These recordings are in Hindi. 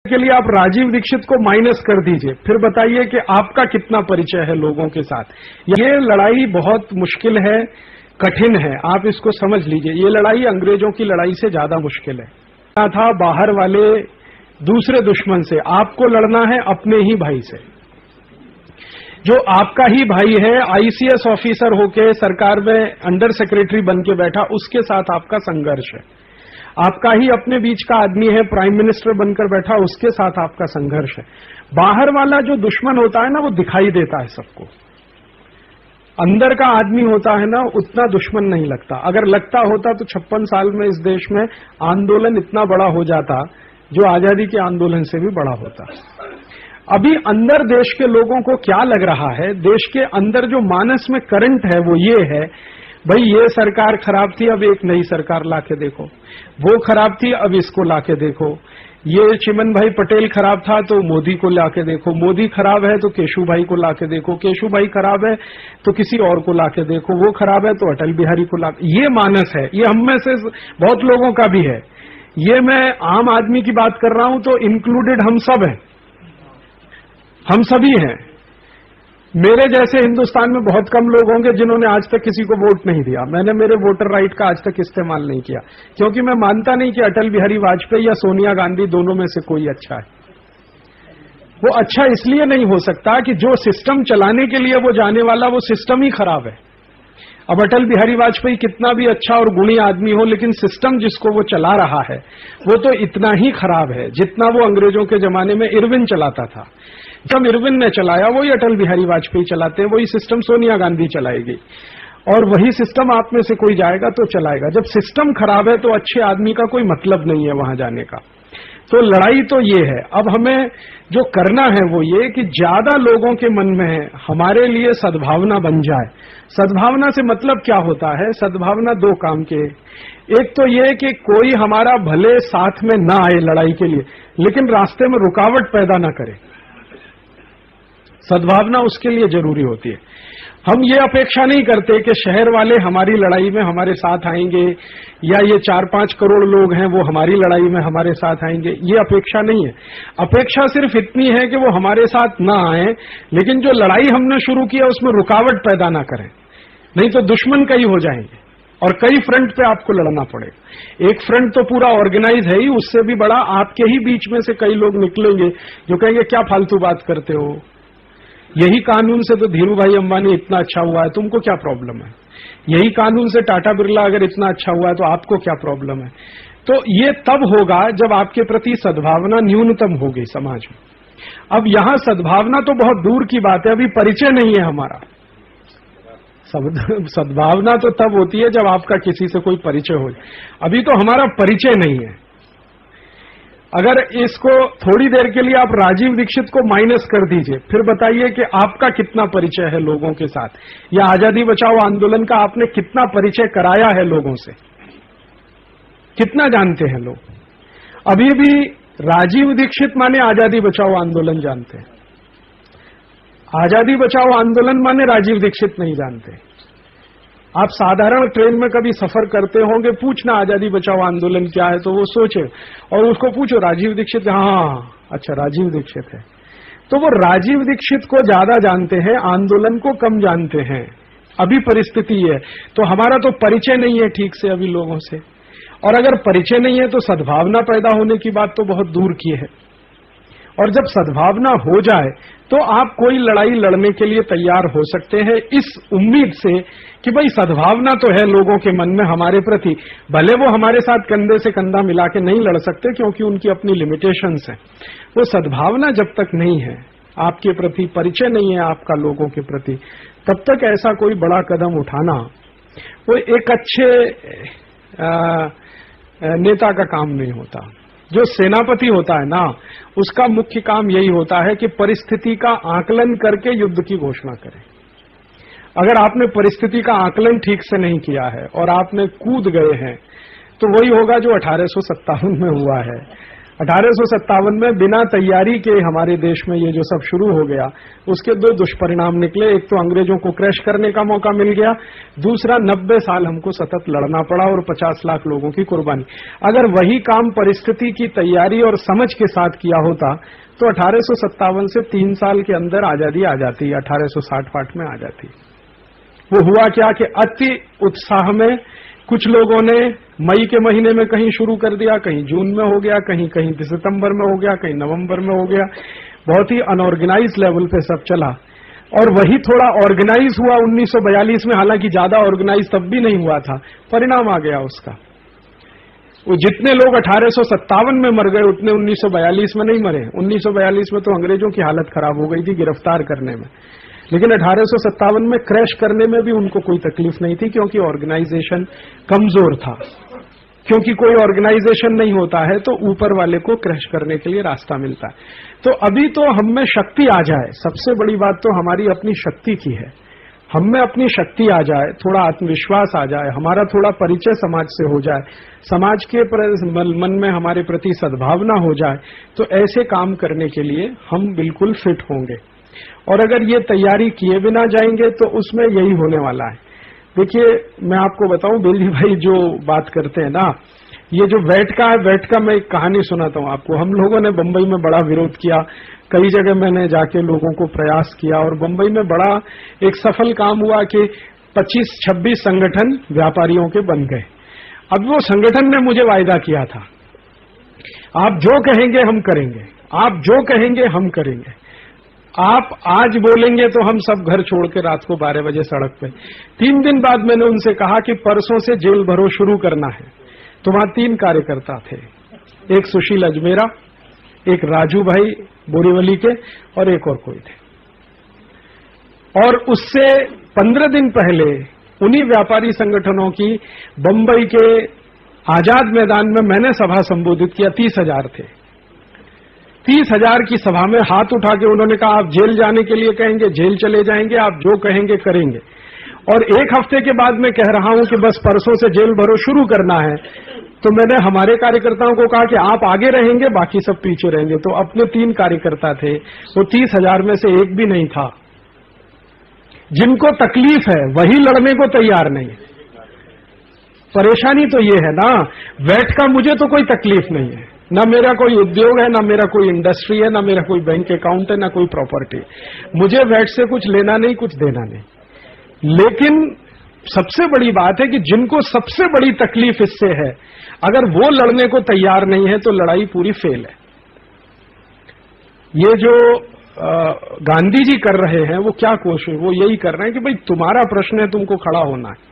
के लिए आप राजीव दीक्षित को माइनस कर दीजिए, फिर बताइए कि आपका कितना परिचय है लोगों के साथ। ये लड़ाई बहुत मुश्किल है, कठिन है, आप इसको समझ लीजिए। ये लड़ाई अंग्रेजों की लड़ाई से ज्यादा मुश्किल है। था बाहर वाले दूसरे दुश्मन से, आपको लड़ना है अपने ही भाई से। जो आपका ही भाई है, आईसीएस ऑफिसर होके सरकार में अंडर सेक्रेटरी बन के बैठा, उसके साथ आपका संघर्ष है। आपका ही अपने बीच का आदमी है, प्राइम मिनिस्टर बनकर बैठा, उसके साथ आपका संघर्ष है। बाहर वाला जो दुश्मन होता है ना, वो दिखाई देता है सबको। अंदर का आदमी होता है ना, उतना दुश्मन नहीं लगता। अगर लगता होता तो 56 साल में इस देश में आंदोलन इतना बड़ा हो जाता, जो आजादी के आंदोलन से भी बड़ा होता। अभी अंदर देश के लोगों को क्या लग रहा है, देश के अंदर जो मानस में करंट है वो ये है, भाई ये सरकार खराब थी, अब एक नई सरकार लाके देखो। वो खराब थी, अब इसको लाके देखो। ये चिमन भाई पटेल खराब था तो मोदी को लाके देखो। मोदी खराब है तो केशु भाई को लाके देखो। केशु भाई खराब है तो किसी और को लाके देखो। वो खराब है तो अटल बिहारी को लाके। ये मानस है, ये हम में से बहुत लोगों का भी है। ये मैं आम आदमी की बात कर रहा हूं तो इंक्लूडेड हम सब हैं, हम सभी हैं। मेरे जैसे हिंदुस्तान में बहुत कम लोग होंगे जिन्होंने आज तक किसी को वोट नहीं दिया। मैंने मेरे वोटर राइट का आज तक इस्तेमाल नहीं किया, क्योंकि मैं मानता नहीं कि अटल बिहारी वाजपेयी या सोनिया गांधी दोनों में से कोई अच्छा है। वो अच्छा इसलिए नहीं हो सकता कि जो सिस्टम चलाने के लिए वो जाने वाला, वो सिस्टम ही खराब है। अब अटल बिहारी वाजपेयी कितना भी अच्छा और गुणी आदमी हो, लेकिन सिस्टम जिसको वो चला रहा है वो तो इतना ही खराब है जितना वो अंग्रेजों के जमाने में इरविन चलाता था। जब इरविन ने चलाया वही अटल बिहारी वाजपेयी चलाते हैं, वही सिस्टम सोनिया गांधी चलाएगी, और वही सिस्टम आप में से कोई जाएगा तो चलाएगा। जब सिस्टम खराब है तो अच्छे आदमी का कोई मतलब नहीं है वहां जाने का। तो लड़ाई तो ये है। अब हमें जो करना है वो ये कि ज्यादा लोगों के मन में हमारे लिए सद्भावना बन जाए। सद्भावना से मतलब क्या होता है? सद्भावना दो काम के, एक तो ये कि कोई हमारा भले साथ में ना आए लड़ाई के लिए, लेकिन रास्ते में रुकावट पैदा ना करे। सद्भावना उसके लिए जरूरी होती है। हम ये अपेक्षा नहीं करते कि शहर वाले हमारी लड़ाई में हमारे साथ आएंगे, या ये 4-5 करोड़ लोग हैं वो हमारी लड़ाई में हमारे साथ आएंगे, ये अपेक्षा नहीं है। अपेक्षा सिर्फ इतनी है कि वो हमारे साथ ना आए, लेकिन जो लड़ाई हमने शुरू की है उसमें रुकावट पैदा ना करें, नहीं तो दुश्मन कई हो जाएंगे और कई फ्रंट पे आपको लड़ना पड़ेगा। एक फ्रंट तो पूरा ऑर्गेनाइज है ही, उससे भी बड़ा आपके ही बीच में से कई लोग निकलेंगे जो कहेंगे क्या फालतू बात करते हो, यही कानून से तो धीरू भाई अंबानी इतना अच्छा हुआ है, तुमको क्या प्रॉब्लम है? यही कानून से टाटा बिरला अगर इतना अच्छा हुआ है तो आपको क्या प्रॉब्लम है? तो ये तब होगा जब आपके प्रति सद्भावना न्यूनतम होगी समाज में। अब यहां सद्भावना तो बहुत दूर की बात है, अभी परिचय नहीं है हमारा। सद्भावना तो तब होती है जब आपका किसी से कोई परिचय हो। अभी तो हमारा परिचय नहीं है। अगर इसको थोड़ी देर के लिए आप राजीव दीक्षित को माइनस कर दीजिए, फिर बताइए कि आपका कितना परिचय है लोगों के साथ, या आजादी बचाओ आंदोलन का आपने कितना परिचय कराया है लोगों से, कितना जानते हैं लोग? अभी भी राजीव दीक्षित माने आजादी बचाओ आंदोलन जानते हैं, आजादी बचाओ आंदोलन माने राजीव दीक्षित नहीं जानते। आप साधारण ट्रेन में कभी सफर करते होंगे, पूछना आजादी बचाओ आंदोलन क्या है तो वो सोचे, और उसको पूछो राजीव दीक्षित, हाँ अच्छा राजीव दीक्षित है। तो वो राजीव दीक्षित को ज्यादा जानते हैं, आंदोलन को कम जानते हैं। अभी परिस्थिति है, तो हमारा तो परिचय नहीं है ठीक से अभी लोगों से, और अगर परिचय नहीं है तो सद्भावना पैदा होने की बात तो बहुत दूर की है। और जब सद्भावना हो जाए तो आप कोई लड़ाई लड़ने के लिए तैयार हो सकते हैं, इस उम्मीद से कि भाई सद्भावना तो है लोगों के मन में हमारे प्रति, भले वो हमारे साथ कंधे से कंधा मिला के नहीं लड़ सकते क्योंकि उनकी अपनी लिमिटेशंस हैं। वो सद्भावना जब तक नहीं है, आपके प्रति परिचय नहीं है आपका लोगों के प्रति, तब तक ऐसा कोई बड़ा कदम उठाना वो एक अच्छे नेता का काम नहीं होता। जो सेनापति होता है ना, उसका मुख्य काम यही होता है कि परिस्थिति का आकलन करके युद्ध की घोषणा करे। अगर आपने परिस्थिति का आकलन ठीक से नहीं किया है और आपने कूद गए हैं तो वही होगा जो 1857 में हुआ है। 1857 में बिना तैयारी के हमारे देश में ये जो सब शुरू हो गया, उसके दो दुष्परिणाम निकले। एक तो अंग्रेजों को क्रैश करने का मौका मिल गया, दूसरा 90 साल हमको सतत लड़ना पड़ा और 50 लाख लोगों की कुर्बानी। अगर वही काम परिस्थिति की तैयारी और समझ के साथ किया होता तो 1857 से 3 साल के अंदर आजादी आ जाती, 1860 में आ जाती। वो हुआ क्या कि अति उत्साह में कुछ लोगों ने मई के महीने में कहीं शुरू कर दिया, कहीं जून में हो गया, कहीं कहीं सितंबर में हो गया, कहीं नवंबर में हो गया। बहुत ही अनऑर्गेनाइज लेवल पे सब चला और वही थोड़ा ऑर्गेनाइज हुआ 1942 में, हालांकि ज्यादा ऑर्गेनाइज तब भी नहीं हुआ था। परिणाम आ गया उसका। वो जितने लोग 1857 में मर गए उतने 1942 में नहीं मरे। 1942 में तो अंग्रेजों की हालत खराब हो गई थी गिरफ्तार करने में, लेकिन 1857 में क्रैश करने में भी उनको कोई तकलीफ नहीं थी, क्योंकि ऑर्गेनाइजेशन कमजोर था। क्योंकि कोई ऑर्गेनाइजेशन नहीं होता है तो ऊपर वाले को क्रैश करने के लिए रास्ता मिलता है। तो अभी तो हम में शक्ति आ जाए, सबसे बड़ी बात तो हमारी अपनी शक्ति की है। हम में अपनी शक्ति आ जाए, थोड़ा आत्मविश्वास आ जाए, हमारा थोड़ा परिचय समाज से हो जाए, समाज के मन में हमारे प्रति सद्भावना हो जाए, तो ऐसे काम करने के लिए हम बिल्कुल फिट होंगे। और अगर ये तैयारी किए बिना जाएंगे तो उसमें यही होने वाला है। देखिए, मैं आपको बताऊं, बेली भाई जो बात करते हैं ना, ये जो वैट का है, वैट का मैं एक कहानी सुनाता हूं आपको। हम लोगों ने बंबई में बड़ा विरोध किया, कई जगह मैंने जाके लोगों को प्रयास किया और बंबई में बड़ा एक सफल काम हुआ कि 25-26 संगठन व्यापारियों के बन गए। अब वो संगठन ने मुझे वायदा किया था, आप जो कहेंगे हम करेंगे, आप जो कहेंगे हम करेंगे, आप आज बोलेंगे तो हम सब घर छोड़ के रात को 12 बजे सड़क पे। 3 दिन बाद मैंने उनसे कहा कि परसों से जेल भरो शुरू करना है। तो वहां 3 कार्यकर्ता थे, एक सुशील अजमेरा, एक राजू भाई बोरीवली के और एक और कोई थे। और उससे 15 दिन पहले उन्हीं व्यापारी संगठनों की बंबई के आजाद मैदान में मैंने सभा संबोधित किया। 30,000 थे। 30,000 की सभा में हाथ उठा के उन्होंने कहा, आप जेल जाने के लिए कहेंगे जेल चले जाएंगे, आप जो कहेंगे करेंगे। और 1 हफ्ते के बाद मैं कह रहा हूं कि बस परसों से जेल भरो शुरू करना है, तो मैंने हमारे कार्यकर्ताओं को कहा कि आप आगे रहेंगे, बाकी सब पीछे रहेंगे। तो अपने 3 कार्यकर्ता थे, वो 30,000 में से एक भी नहीं था। जिनको तकलीफ है वही लड़ने को तैयार नहीं है। परेशानी तो ये है ना, वैट का मुझे तो कोई तकलीफ नहीं है, ना मेरा कोई उद्योग है, ना मेरा कोई इंडस्ट्री है, ना मेरा कोई बैंक अकाउंट है, ना कोई प्रॉपर्टी। मुझे वैट से कुछ लेना नहीं, कुछ देना नहीं। लेकिन सबसे बड़ी बात है कि जिनको सबसे बड़ी तकलीफ इससे है, अगर वो लड़ने को तैयार नहीं है तो लड़ाई पूरी फेल है। ये जो गांधी जी कर रहे हैं वो क्या कोशिश, वो यही कर रहे हैं कि भाई तुम्हारा प्रश्न है, तुमको खड़ा होना है।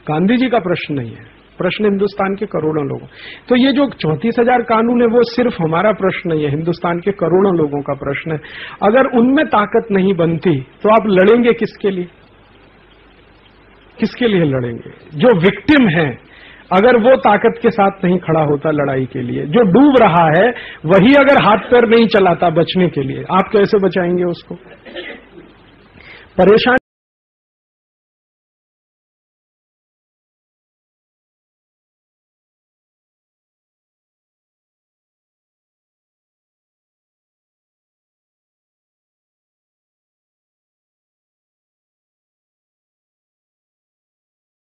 गांधी जी का प्रश्न नहीं है, प्रश्न हिंदुस्तान के करोड़ों लोगों। तो ये जो 34,000 कानून है वो सिर्फ हमारा प्रश्न नहीं है, हिंदुस्तान के करोड़ों लोगों का प्रश्न है। अगर उनमें ताकत नहीं बनती तो आप लड़ेंगे किसके लिए? किसके लिए लड़ेंगे? जो विक्टिम है, अगर वो ताकत के साथ नहीं खड़ा होता लड़ाई के लिए, जो डूब रहा है वही अगर हाथ पैर नहीं चलाता बचने के लिए, आप कैसे बचाएंगे उसको? परेशान